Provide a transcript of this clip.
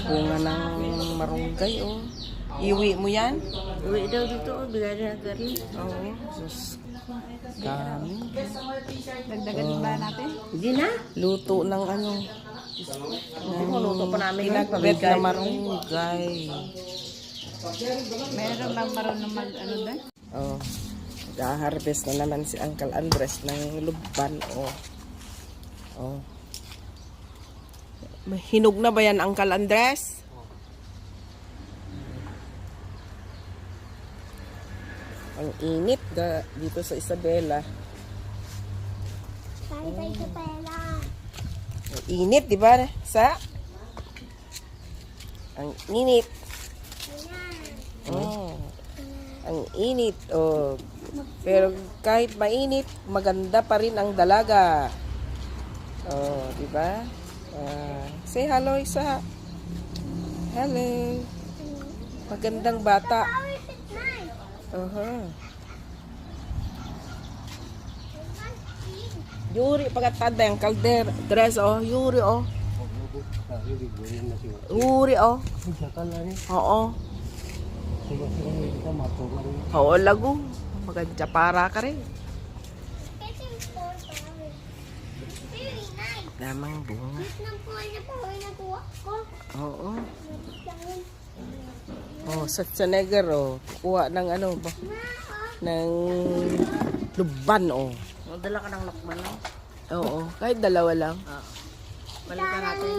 bunga ng marunggay, oh. Iwi mo yan? Uwi daw dito, bigay na natin. Oo. Sus. Kami. Dagdagan ba natin? Hindi na. Luto ng ano. Luto pa namin. Pinagbet na marunggay. Meron bang marunong ano doon? Oh. Nag-harvest na naman si Uncle Andres ng lubban, oh. Oh. Hinog na ba yan, Uncle Andres? Ang init dito sa Isabela. Ang init, di ba? Ang init. Oh. Ang init. Oh. Pero kahit mainit, maganda pa rin ang dalaga. Oh, di ba? Say hello, Isa. Hello. Magandang bata. Yuri pagkatanda yung kalder dress, oh. Yuri, oh. Yuri, oh. Oo. Oo, lago. Maganda para ka rin. Lamang bunga. Oo. Oh, sa Neger, oh. Kuha ng ano ba? Ng lubban, oh. Dala ka ng lakman lang. Oo, kahit dalawa lang. Balikan natin.